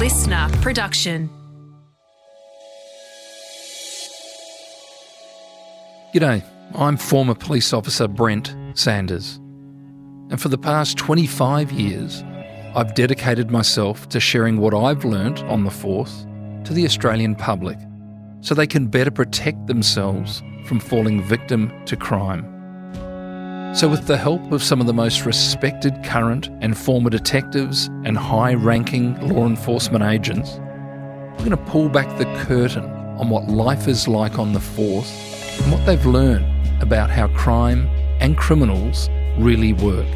LiSTNR production. G'day, I'm former police officer Brent Sanders, and for the past 25 years I've dedicated myself to sharing what I've learnt on the force to the Australian public so they can better protect themselves from falling victim to crime. So with the help of some of the most respected current and former detectives and high-ranking law enforcement agents, we're going to pull back the curtain on what life is like on the force and what they've learned about how crime and criminals really work.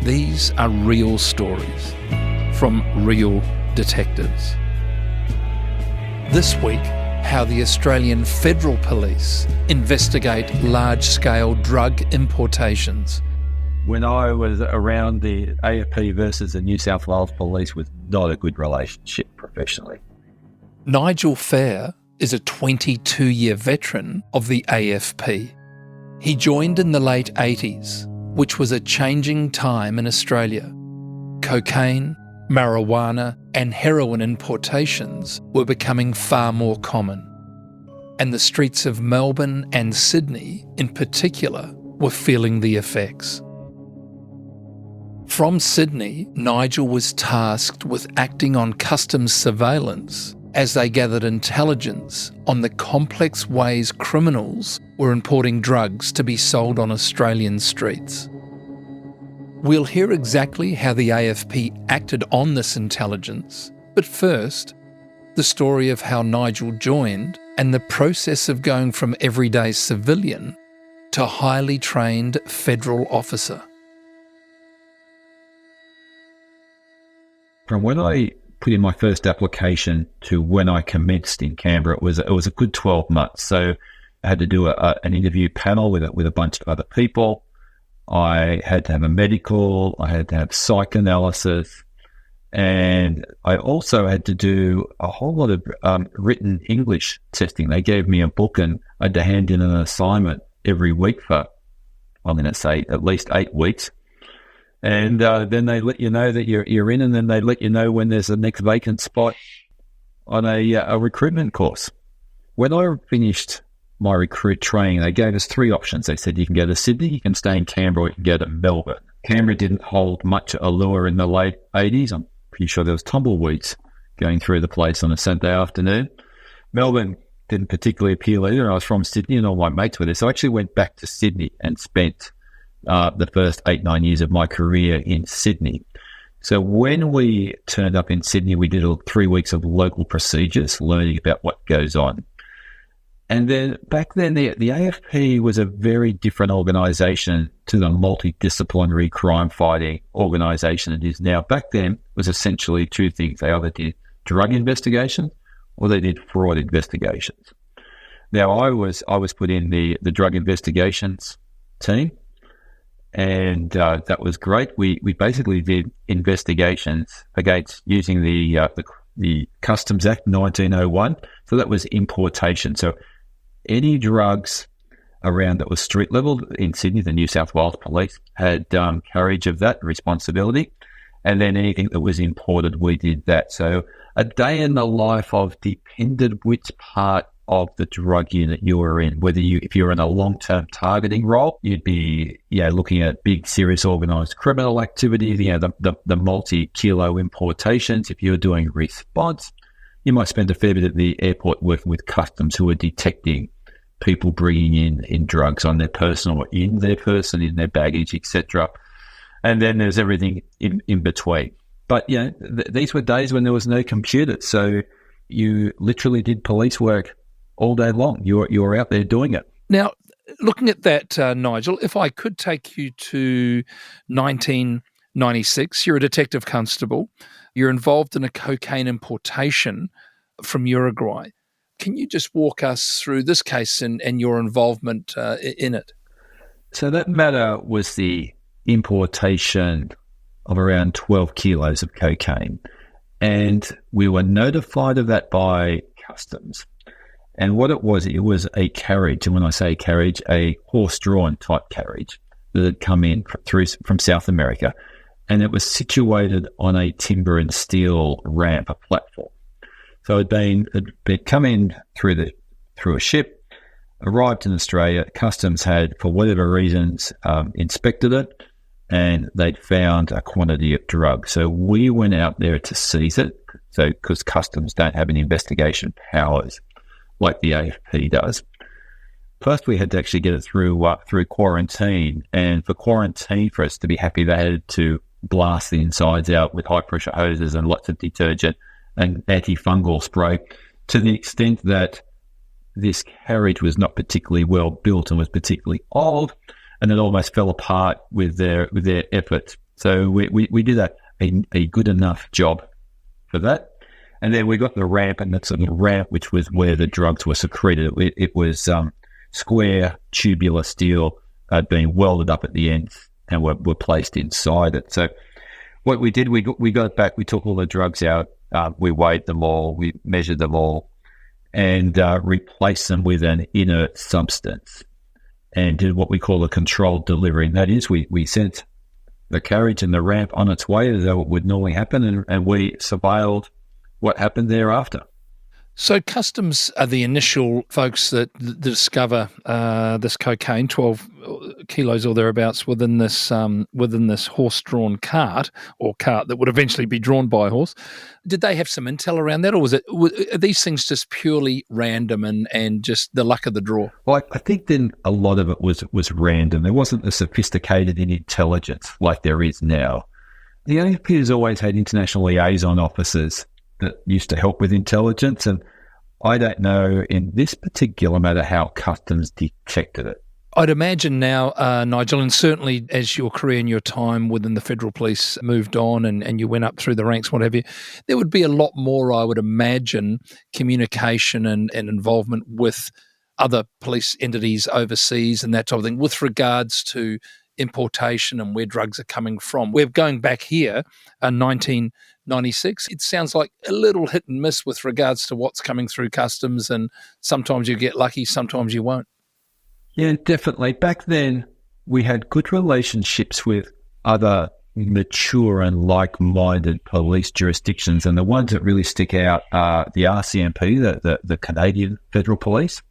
These are real stories from real detectives. This week, how the Australian Federal Police investigate large-scale drug importations. When I was around, the AFP versus the New South Wales Police was not a good relationship professionally. Nigel Phair is a 22-year veteran of the AFP. He joined in the late 80s, which was a changing time in Australia. Cocaine, marijuana and heroin importations were becoming far more common. And the streets of Melbourne and Sydney in particular were feeling the effects. From Sydney, Nigel was tasked with acting on customs surveillance as they gathered intelligence on the complex ways criminals were importing drugs to be sold on Australian streets. We'll hear exactly how the AFP acted on this intelligence, but first, the story of how Nigel joined and the process of going from everyday civilian to highly trained federal officer. From when I put in my first application to when I commenced in Canberra, it was a good 12 months. So I had to do an interview panel with a bunch of other people. I had to have a medical, I had to have psychoanalysis, and I also had to do a whole lot of written English testing. They gave me a book and I had to hand in an assignment every week for, I'm going to say, at least 8 weeks. And then they let you know that you're in, and then they let you know when there's a next vacant spot on a recruitment course. When I finished my recruit training, they gave us 3 options. They said you can go to Sydney, you can stay in Canberra, or you can go to Melbourne. Canberra didn't hold much allure in the late 80s. I'm pretty sure there was tumbleweeds going through the place on a Sunday afternoon. Melbourne didn't particularly appeal either. I was from Sydney and all my mates were there. So I actually went back to Sydney and spent the first 8-9 years of my career in Sydney. So when we turned up in Sydney, we did 3 weeks of local procedures, learning about what goes on. And then back then, the AFP was a very different organisation to the multidisciplinary crime-fighting organisation it is now. Back then, it was essentially 2 things. They either did drug investigations or they did fraud investigations. Now, I was put in the drug investigations team, and that was great. We basically did investigations against using the Customs Act 1901. So that was importation. So any drugs around that was street level in Sydney, the New South Wales Police had carriage of that responsibility. And then anything that was imported, we did that. So a day in the life of depended which part of the drug unit you were in. If you're in a long-term targeting role, you'd be looking at big, serious organised criminal activity, the multi-kilo importations. If you're doing response, you might spend a fair bit at the airport working with customs who are detecting people bringing in drugs on their person or in their person, in their baggage, etc. And then there's everything in between. But, these were days when there was no computer. So you literally did police work all day long. You were out there doing it. Now, looking at that, Nigel, if I could take you to 1996, you're a detective constable. You're involved in a cocaine importation from Uruguay. Can you just walk us through this case and your involvement in it? So that matter was the importation of around 12 kilos of cocaine. And we were notified of that by customs. And what it was a carriage. And when I say carriage, a horse-drawn type carriage that had come in from South America. and it was situated on a timber and steel ramp, a platform. So it'd come in through a ship, arrived in Australia. Customs had, for whatever reasons, inspected it, and they'd found a quantity of drugs. So we went out there to seize it. So because Customs don't have any investigation powers like the AFP does. First, we had to actually get it through quarantine, and for quarantine, for us to be happy, they had to blast the insides out with high pressure hoses and lots of detergent and antifungal spray, to the extent that this carriage was not particularly well built and was particularly old, and it almost fell apart with their efforts. So we did a good enough job for that. And then we got the ramp, and that's sort of the ramp, which was where the drugs were secreted. It was square tubular steel being welded up at the ends and were placed inside it. So what we did, we got it back, we took all the drugs out, we weighed them all, we measured them all, and replaced them with an inert substance, and did what we call a controlled delivery. And that is, we sent the carriage and the ramp on its way as though it would normally happen, and we surveilled what happened thereafter. So Customs are the initial folks that discover this cocaine, 12 kilos or thereabouts, within this horse-drawn cart, or cart that would eventually be drawn by a horse. Did they have some intel around that, or are these things just purely random and just the luck of the draw? Well, I think then a lot of it was random. There wasn't a sophisticated intelligence like there is now. The AFP has always had international liaison officers that used to help with intelligence, and I don't know in this particular matter how Customs detected it. I'd imagine now, Nigel, and certainly as your career and your time within the Federal Police moved on and you went up through the ranks, what have you, there would be a lot more, I would imagine, communication and involvement with other police entities overseas and that type of thing with regards to importation and where drugs are coming from. We're going back here, 1996. It sounds like a little hit and miss with regards to what's coming through Customs, and sometimes you get lucky, sometimes you won't. Yeah, definitely. Back then, we had good relationships with other mature and like-minded police jurisdictions, and the ones that really stick out are the RCMP, the Canadian Federal Police,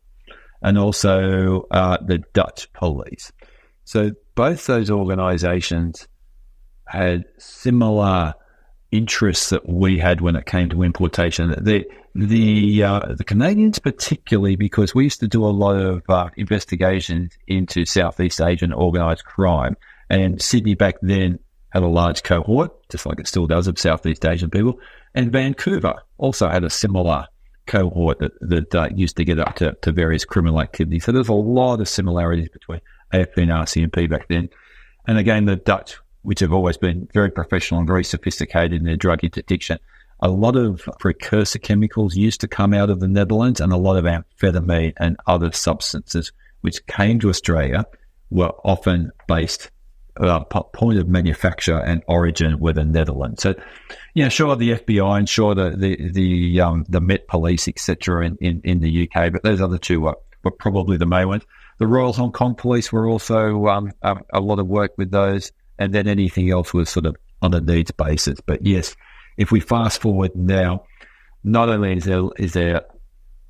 and also the Dutch Police. So both those organisations had similar interests that we had when it came to importation. The Canadians particularly, because we used to do a lot of investigations into Southeast Asian organised crime, and Sydney back then had a large cohort, just like it still does, of Southeast Asian people, and Vancouver also had a similar cohort that used to get up to various criminal activities. So there's a lot of similarities between AFP and RCMP back then. And again, the Dutch, which have always been very professional and very sophisticated in their drug interdiction, a lot of precursor chemicals used to come out of the Netherlands, and a lot of amphetamine and other substances which came to Australia were often based point of manufacture and origin were the Netherlands. So, yeah, sure, the FBI and sure the Met Police, etc., in the UK, but those other two were probably the main ones. The Royal Hong Kong Police were also a lot of work with those, and then anything else was sort of on a needs basis. But yes, if we fast forward now, not only is there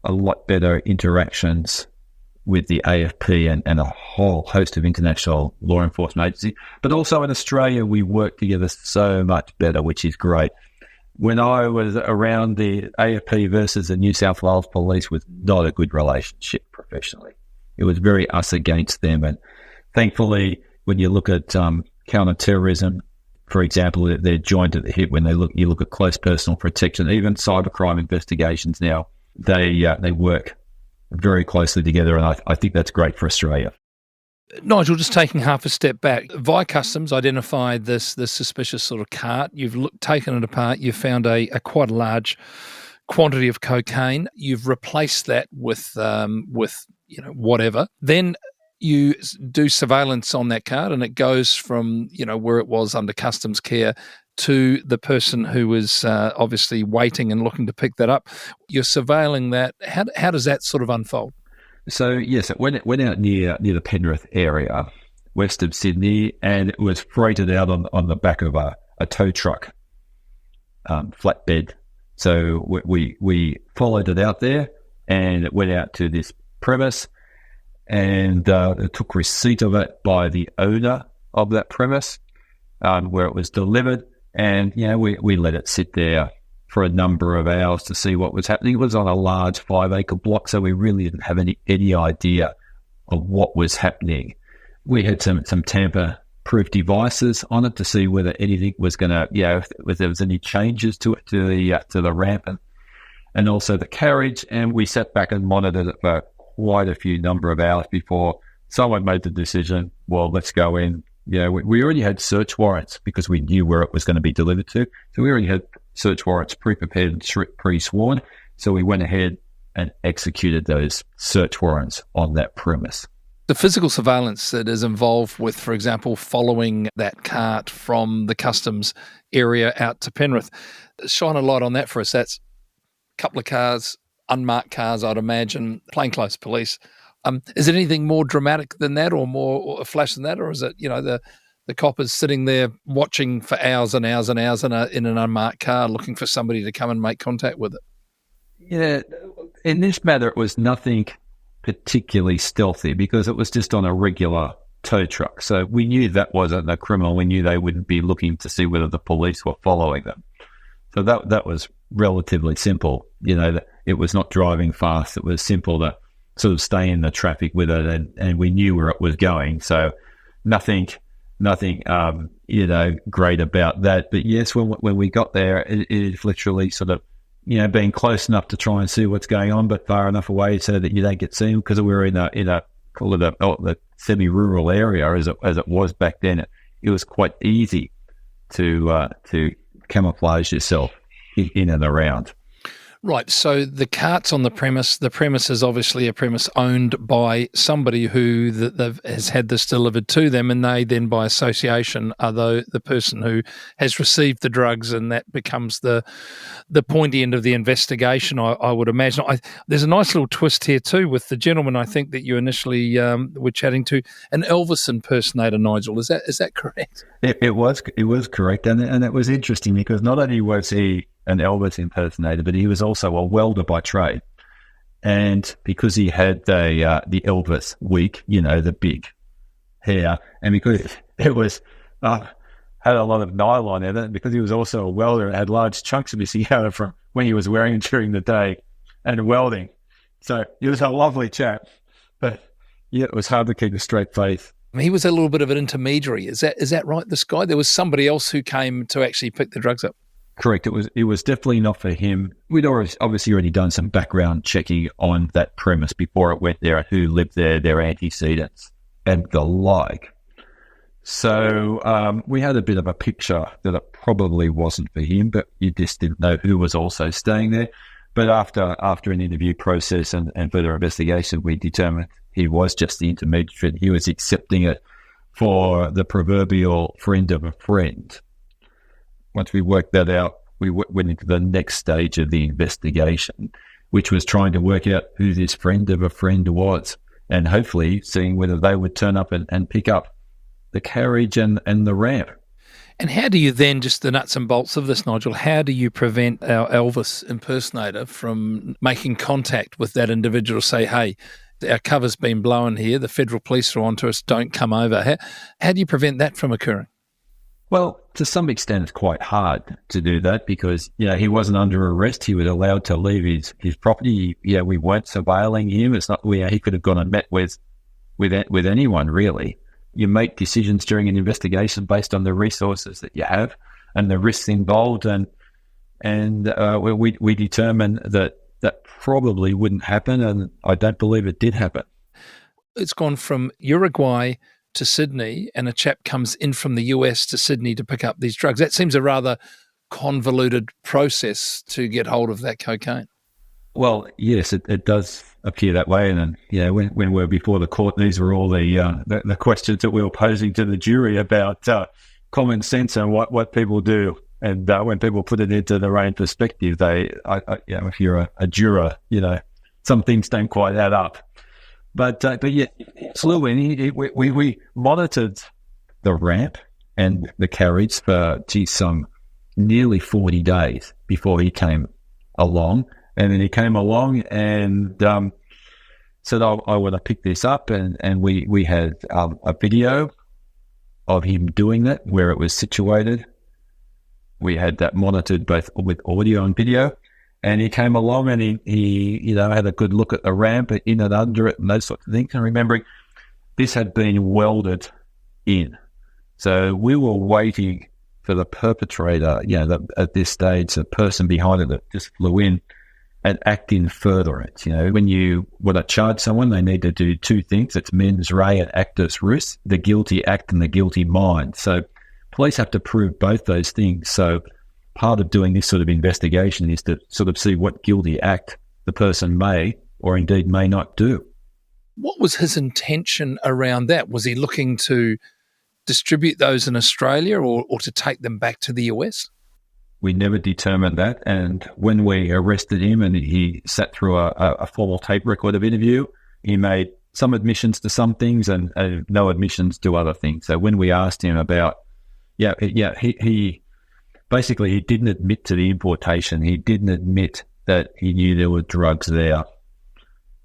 a lot better interactions with the AFP and a whole host of international law enforcement agencies, but also in Australia we work together so much better, which is great. When I was around, the AFP versus the New South Wales Police was not a good relationship professionally. It was very us against them, and thankfully, when you look at counter-terrorism, for example, they're joined at the hip. When you look at close personal protection, even cybercrime investigations now, they work very closely together, and I think that's great for Australia. Nigel, just taking half a step back, via Customs identified this suspicious sort of cart. You've taken it apart. You've found a quite a large quantity of cocaine. You've replaced that with whatever. Then you do surveillance on that cart, and it goes from where it was under Customs care to the person who was obviously waiting and looking to pick that up. You're surveilling that. How does that sort of unfold? So yes, it went out near the Penrith area, west of Sydney, and it was freighted out on the back of a tow truck, flatbed. So we followed it out there, and it went out to this premise, and it took receipt of it by the owner of that premise, where it was delivered, and we let it sit there for a number of hours to see what was happening. It was on a large 5-acre block, so we really didn't have any idea of what was happening. We had some tamper-proof devices on it to see whether anything was going to, if there was any changes to it, to the ramp and also the carriage. And we sat back and monitored it for quite a few number of hours before someone made the decision, well, let's go in. We already had search warrants because we knew where it was going to be delivered to. So we already had search warrants pre-prepared and pre-sworn. So we went ahead and executed those search warrants on that premise. The physical surveillance that is involved with, for example, following that cart from the customs area out to Penrith, shine a light on that for us. That's a couple of cars, unmarked cars, I'd imagine, plainclothes police. Is it anything more dramatic than that, or more a flash than that, or is it the coppers sitting there watching for hours and hours and hours in an unmarked car, looking for somebody to come and make contact with it? Yeah, in this matter, it was nothing particularly stealthy because it was just on a regular tow truck. So we knew that wasn't a criminal. We knew they wouldn't be looking to see whether the police were following them. So that was relatively simple. It was not driving fast. It was simple to sort of stay in the traffic with it, and we knew where it was going. So nothing, great about that. But yes, when we got there, it is literally sort of, being close enough to try and see what's going on, but far enough away so that you don't get seen, because we were in a call it the semi-rural area as it was back then. It was quite easy to camouflage yourself in and around. Right, so the cart's on the premise. The premise is obviously a premise owned by somebody who has had this delivered to them, and they then, by association, are the person who has received the drugs, and that becomes the pointy end of the investigation, I would imagine. There's a nice little twist here too with the gentleman I think that you initially were chatting to, an Elvis impersonator, Nigel. Is that correct? It was correct, and it was interesting because not only was he an Elvis impersonator, but he was also a welder by trade. And because he had the Elvis wig, the big hair, and because it was had a lot of nylon in it, because he was also a welder, it had large chunks missing out of from when he was wearing it during the day and welding. So he was a lovely chap, but yeah, it was hard to keep a straight face. He was a little bit of an intermediary. Is that right, this guy? There was somebody else who came to actually pick the drugs up. Correct. It was definitely not for him. We'd obviously already done some background checking on that premise before it went there, and who lived there, their antecedents, and the like. So we had a bit of a picture that it probably wasn't for him, but you just didn't know who was also staying there. But after an interview process and further investigation, we determined he was just the intermediary. He was accepting it for the proverbial friend of a friend. Once we worked that out, we went into the next stage of the investigation, which was trying to work out who this friend of a friend was, and hopefully seeing whether they would turn up and pick up the carriage and the ramp. And how do you then, just the nuts and bolts of this, Nigel, how do you prevent our Elvis impersonator from making contact with that individual, say, hey, our cover's been blown here, the federal police are onto us, don't come over? How do you prevent that from occurring? Well, to some extent, it's quite hard to do that because, he wasn't under arrest. He was allowed to leave his property. We weren't surveilling him. It's not, he could have gone and met with anyone, really. You make decisions during an investigation based on the resources that you have and the risks involved. And we determined that probably wouldn't happen. And I don't believe it did happen. It's gone from Uruguay to Sydney, and a chap comes in from the US to Sydney to pick up these drugs. That seems a rather convoluted process to get hold of that cocaine. Well, yes, it does appear that way. And when we were before the court, these were all the questions that we were posing to the jury about common sense and what people do. And when people put it into their own perspective, if you're a juror, some things don't quite add up. But yeah, it flew in. We monitored the ramp and the carriage for some nearly 40 days before he came along. And then he came along and said, I want to pick this up. And we had a video of him doing that, where it was situated. We had that monitored both with audio and video. And he came along and he had a good look at the ramp, in and under it, and those sorts of things. And remembering, this had been welded in. So we were waiting for the perpetrator, at this stage, the person behind it that just flew in, and act in furtherance. When you want to charge someone, they need to do two things. It's mens rea and actus reus, the guilty act and the guilty mind. So police have to prove both those things. So part of doing this sort of investigation is to sort of see what guilty act the person may or indeed may not do. What was his intention around that? Was he looking to distribute those in Australia or to take them back to the US? We never determined that. And when we arrested him and he sat through a formal tape record of interview, he made some admissions to some things and no admissions to other things. So when we asked him about, he basically, he didn't admit to the importation. He didn't admit that he knew there were drugs there.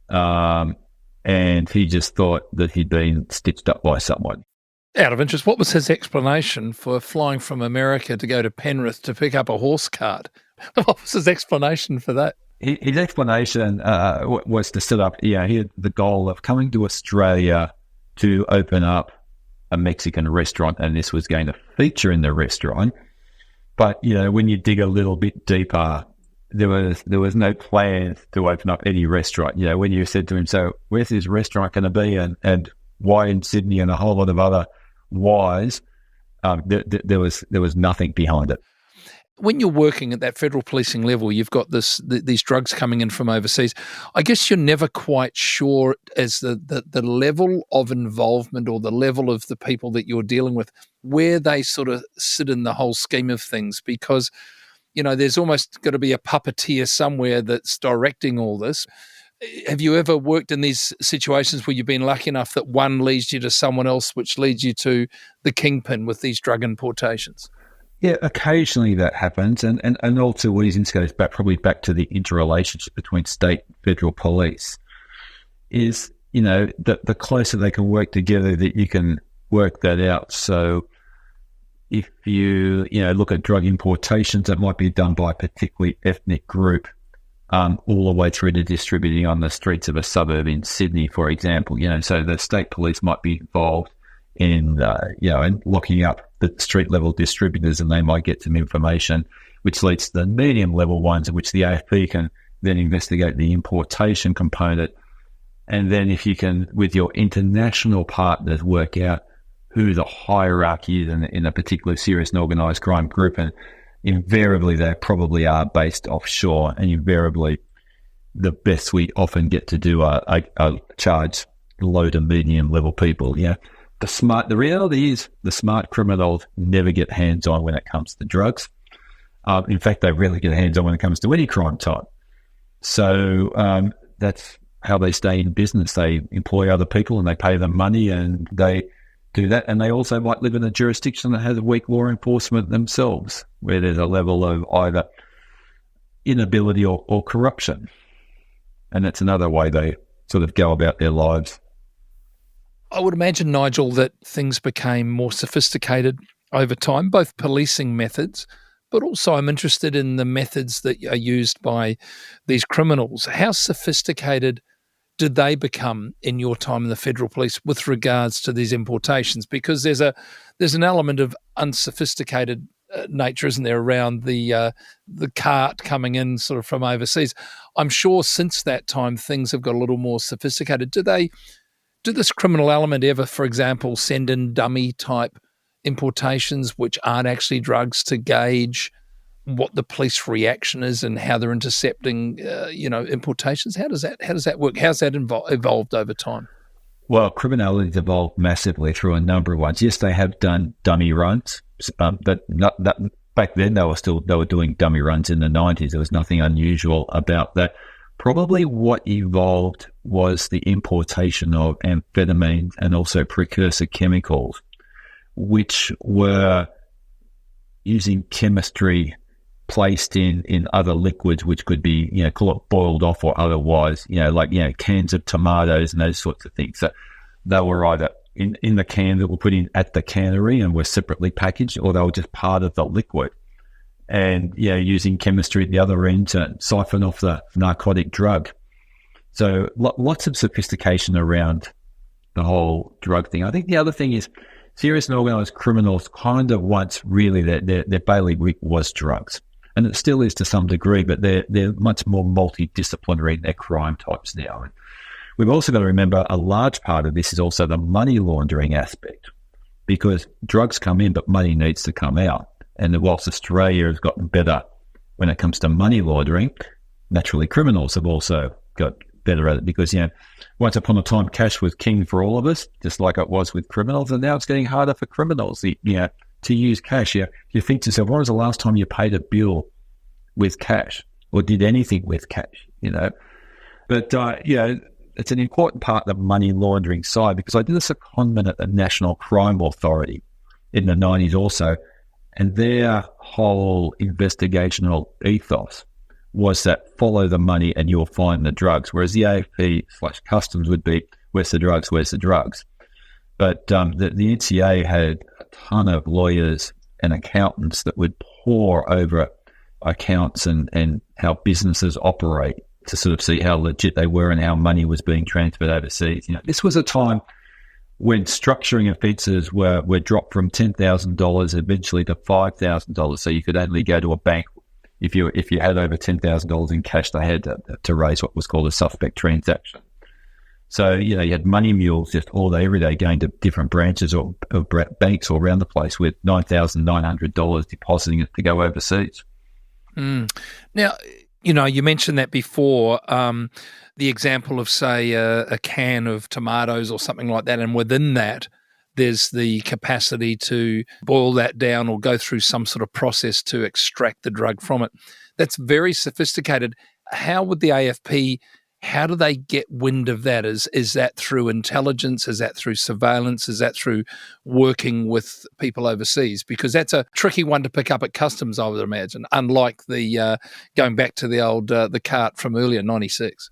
And he just thought that he'd been stitched up by someone. Out of interest, what was his explanation for flying from America to go to Penrith to pick up a horse cart? What was his explanation for that? His explanation was to set up, he had the goal of coming to Australia to open up a Mexican restaurant, and this was going to feature in the restaurant. But, when you dig a little bit deeper, there was no plan to open up any restaurant. When you said to him, so where's this restaurant going to be and why in Sydney and a whole lot of other whys, there was nothing behind it. When you're working at that federal policing level, you've got these drugs coming in from overseas. I guess you're never quite sure as the level of involvement or the level of the people that you're dealing with, where they sort of sit in the whole scheme of things, because, there's almost got to be a puppeteer somewhere that's directing all this. Have you ever worked in these situations where you've been lucky enough that one leads you to someone else, which leads you to the kingpin with these drug importations? Yeah, occasionally that happens, and all too easy goes probably back to the interrelationship between state and federal police. Is the closer they can work together, that you can work that out. So if you look at drug importations, that might be done by a particular ethnic group, all the way through to distributing on the streets of a suburb in Sydney, for example. So the state police might be involved in in locking up the street level distributors, and they might get some information which leads to the medium level ones, in which the AFP can then investigate the importation component. And then if you can, with your international partners, work out who the hierarchy is in a particular serious and organised crime group, and invariably they probably are based offshore, and invariably the best we often get to do are charge low to medium level people. The reality is the smart criminals never get hands on when it comes to drugs. In fact, they rarely get hands on when it comes to any crime type. So that's how they stay in business. They employ other people and they pay them money, and they do that. And they also might live in a jurisdiction that has a weak law enforcement themselves, where there's a level of either inability or corruption. And that's another way they sort of go about their lives. I would imagine, Nigel, that things became more sophisticated over time, both policing methods, but also I'm interested in the methods that are used by these criminals. How sophisticated did they become in your time in the federal police with regards to these importations? Because there's an element of unsophisticated nature, isn't there, around the cart coming in sort of from overseas. I'm sure since that time things have got a little more sophisticated. Do this criminal element ever, for example, send in dummy type importations which aren't actually drugs to gauge what the police reaction is and how they're intercepting, importations? How does that work? How's that evolved over time? Well, criminality's evolved massively through a number of ones. Yes, they have done dummy runs, but back then they were doing dummy runs in the 90s. There was nothing unusual about that. Probably what evolved was the importation of amphetamines and also precursor chemicals, which were using chemistry placed in other liquids, which could be, call it boiled off or otherwise, like, cans of tomatoes and those sorts of things. So they were either in the can that were put in at the cannery and were separately packaged, or they were just part of the liquid. And, using chemistry at the other end to siphon off the narcotic drug. So lots of sophistication around the whole drug thing. I think the other thing is serious and organised criminals kind of once really their bailiwick was drugs. And it still is to some degree, but they're much more multidisciplinary in their crime types now. And we've also got to remember a large part of this is also the money laundering aspect, because drugs come in, but money needs to come out. And whilst Australia has gotten better when it comes to money laundering, naturally criminals have also got better at it because, once upon a time, cash was king for all of us, just like it was with criminals. And now it's getting harder for criminals, to use cash. You think to yourself, when was the last time you paid a bill with cash or did anything with cash, But, it's an important part of the money laundering side, because I did a secondment at the National Crime Authority in the 90s also. And their whole investigational ethos was that follow the money and you'll find the drugs, whereas the AFP/Customs would be, where's the drugs, where's the drugs? But the NCA had a ton of lawyers and accountants that would pore over accounts and how businesses operate to sort of see how legit they were and how money was being transferred overseas. This was a time when structuring offences were dropped from $10,000 eventually to $5,000. So you could only go to a bank if you had over $10,000 in cash. They had to raise what was called a suspect transaction. So, you had money mules just all day, every day, going to different branches of banks all around the place with $9,900 depositing it to go overseas. Now, you mentioned that before, the example of, say, a can of tomatoes or something like that, and within that, there's the capacity to boil that down or go through some sort of process to extract the drug from it. That's very sophisticated. How would the AFP, how do they get wind of that? Is that through intelligence? Is that through surveillance? Is that through working with people overseas? Because that's a tricky one to pick up at customs, I would imagine, unlike the going back to the old the cart from earlier, 96.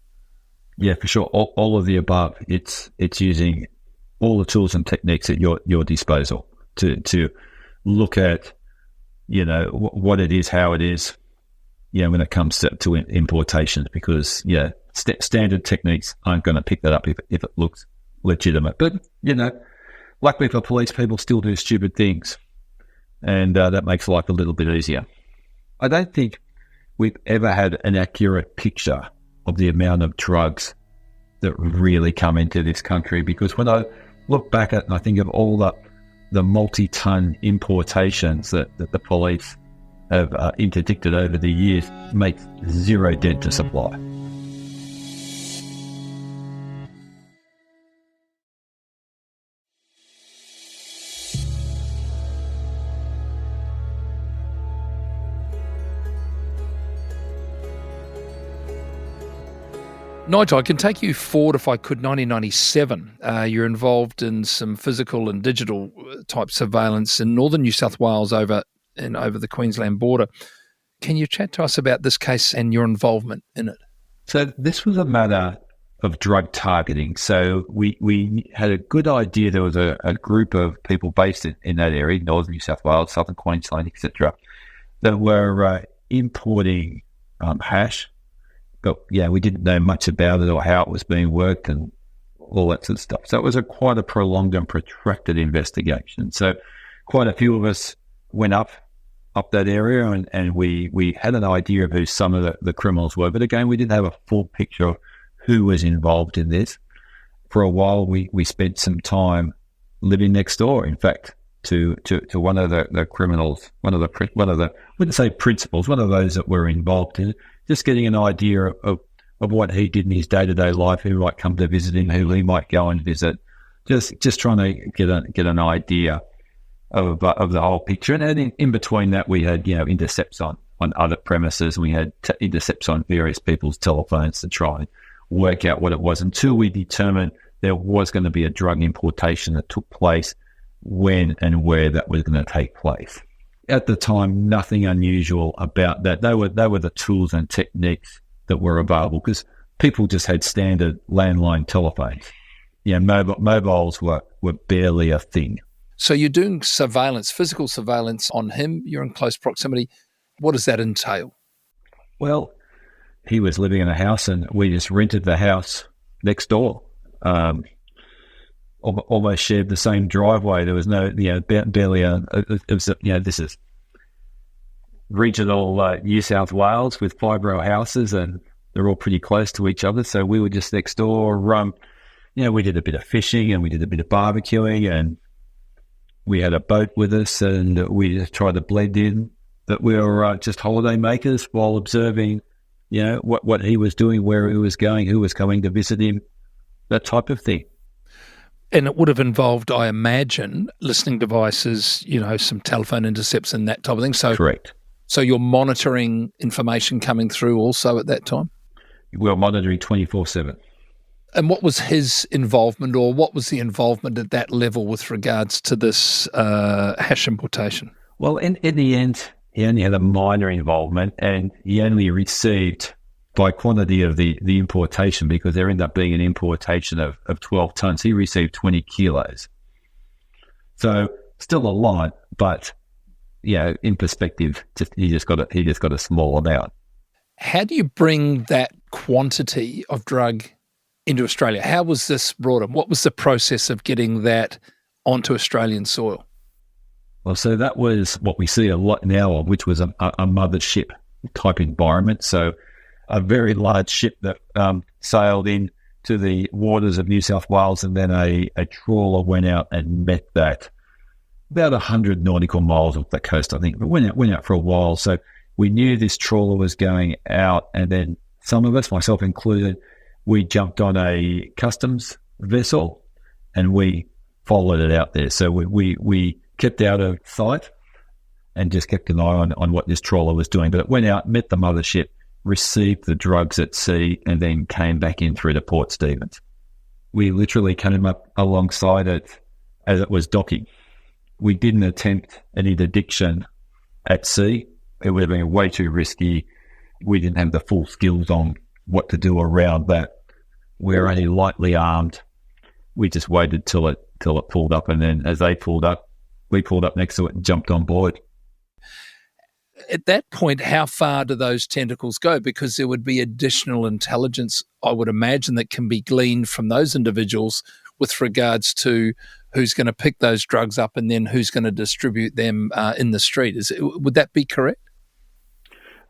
Yeah, for sure. All of the above. It's using all the tools and techniques at your disposal to look at, what it is, how it is, when it comes to importations, because, standard techniques aren't going to pick that up if it looks legitimate. But, luckily for police, people still do stupid things, and that makes life a little bit easier. I don't think we've ever had an accurate picture of the amount of drugs that really come into this country, because when I look back at and I think of all the multi-ton importations that the police have interdicted over the years, makes zero dent to supply. Nigel, I can take you forward, if I could, 1997. You're involved in some physical and digital type surveillance in northern New South Wales over the Queensland border. Can you chat to us about this case and your involvement in it? So this was a matter of drug targeting. So we had a good idea. There was a group of people based in that area, northern New South Wales, southern Queensland, etc., that were importing hash. But, we didn't know much about it or how it was being worked and all that sort of stuff. So it was quite a prolonged and protracted investigation. So quite a few of us went up that area and we had an idea of who some of the criminals were. But again, we didn't have a full picture of who was involved in this. For a while, we spent some time living next door, in fact, to one of the criminals, one of the I wouldn't say principals, one of those that were involved in it. Just getting an idea of what he did in his day-to-day life, who might come to visit him, who he might go and visit. Just trying to get an idea of the whole picture. And in between that, we had intercepts on other premises. We had intercepts on various people's telephones to try and work out what it was until we determined there was going to be a drug importation that took place, when and where that was going to take place. At the time, nothing unusual about that. They were the tools and techniques that were available because people just had standard landline telephones. Mobiles were barely a thing. So you're doing surveillance, physical surveillance on him. You're in close proximity. What does that entail? Well, he was living in a house and we just rented the house next door. Almost shared the same driveway. There was no, barely this is regional New South Wales with 5-row houses and they're all pretty close to each other. So we were just next door. We did a bit of fishing and we did a bit of barbecuing and we had a boat with us and we just tried to blend in that we were just holiday makers while observing, what he was doing, where he was going, who was coming to visit him, that type of thing. And it would have involved, I imagine, listening devices, some telephone intercepts and that type of thing. So, correct. So you're monitoring information coming through also at that time? We were monitoring 24/7. And what was his involvement, or what was the involvement at that level with regards to this hash importation? Well, in the end, he only had a minor involvement and he only received by quantity of the importation, because there ended up being an importation of 12 tons. He received 20 kilos. So still a lot, but in perspective, he just got a small amount. How do you bring that quantity of drug into Australia? How was this brought in? What was the process of getting that onto Australian soil? Well, so that was what we see a lot now of, which was a mothership type environment. So a very large ship that sailed in to the waters of New South Wales, and then a trawler went out and met that about 100 nautical miles off the coast, I think, but went out for a while. So we knew this trawler was going out, and then some of us, myself included, we jumped on a customs vessel and we followed it out there. So we kept out of sight and just kept an eye on what this trawler was doing. But it went out, met the mothership, received the drugs at sea, and then came back in through to Port Stephens. We literally came up alongside it as it was docking. We didn't attempt any interdiction at sea. It would have been way too risky. We didn't have the full skills on what to do around that. We're only lightly armed. We just waited till it pulled up, and then as they pulled up, we pulled up next to it and jumped on board. At that point, how far do those tentacles go? Because there would be additional intelligence, I would imagine, that can be gleaned from those individuals with regards to who's going to pick those drugs up and then who's going to distribute them in the street. Would that be correct?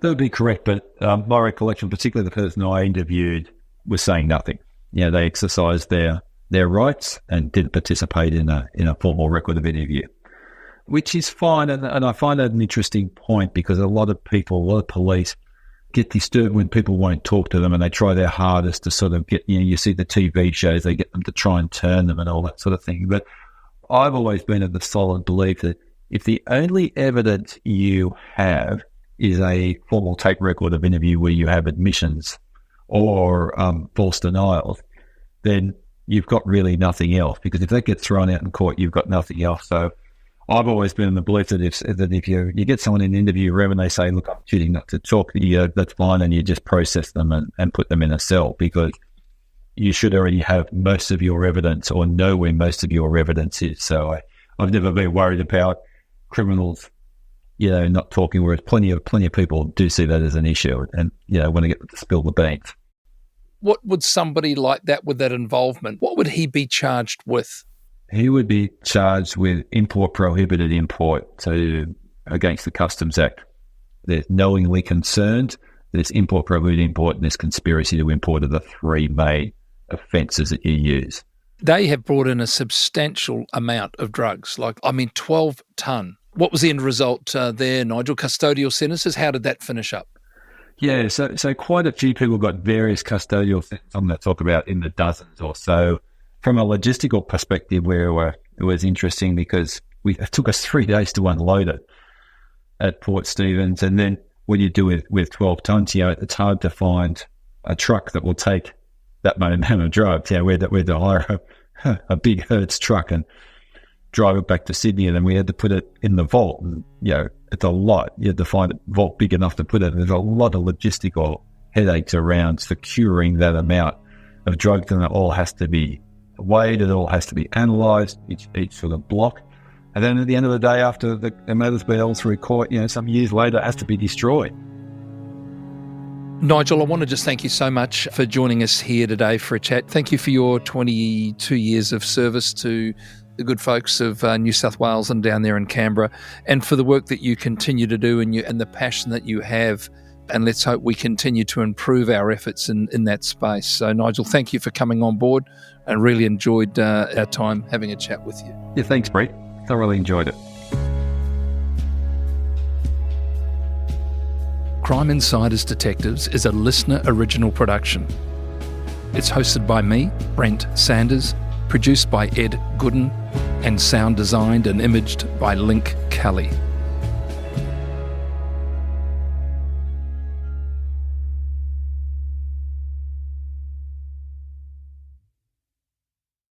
That would be correct, but my recollection, particularly the person I interviewed, was saying nothing. They exercised their rights and didn't participate in a formal record of interview, which is fine. And I find that an interesting point, because a lot of police get disturbed when people won't talk to them, and they try their hardest to sort of get, you see the TV shows, they get them to try and turn them and all that sort of thing. But I've always been of the solid belief that if the only evidence you have is a formal tape record of interview where you have admissions or false denials, then you've got really nothing else, because if that gets thrown out in court, you've got nothing else. So I've always been in the belief that if you get someone in an interview room and they say, look, I'm choosing not to talk to you, that's fine, and you just process them and put them in a cell, because you should already have most of your evidence or know where most of your evidence is. So I've never been worried about criminals, not talking, whereas plenty of people do see that as an issue and, want to get them to spill the beans. What would somebody like that, with that involvement, what would he be charged with? He would be charged with prohibited import, so against the Customs Act. There's knowingly concerned, there's prohibited import, and there's conspiracy to import are the three main offences that you use. They have brought in a substantial amount of drugs, 12 tonne. What was the end result there, Nigel? Custodial sentences, how did that finish up? Yeah, so quite a few people got various custodial sentences. I'm going to talk about in the dozens or so. From a logistical perspective, it was interesting because it took us 3 days to unload it at Port Stephens, and then when you do it with 12 tons, it's hard to find a truck that will take that amount of drugs. We had to hire a big Hertz truck and drive it back to Sydney, and then we had to put it in the vault. And, it's a lot. You had to find a vault big enough to put it. There's a lot of logistical headaches around securing that amount of drugs, and it all has to be weighed, it all has to be analysed, each sort of block. And then at the end of the day, after the matter's been all through court, some years later, it has to be destroyed. Nigel, I want to just thank you so much for joining us here today for a chat. Thank you for your 22 years of service to the good folks of New South Wales and down there in Canberra, and for the work that you continue to do and the passion that you have. And let's hope we continue to improve our efforts in that space. So, Nigel, thank you for coming on board, and really enjoyed our time having a chat with you. Yeah, thanks, Brett. Thoroughly enjoyed it. Crime Insiders Detectives is a LiSTNR original production. It's hosted by me, Brent Sanders, produced by Ed Gooden, and sound designed and imaged by Link Kelly.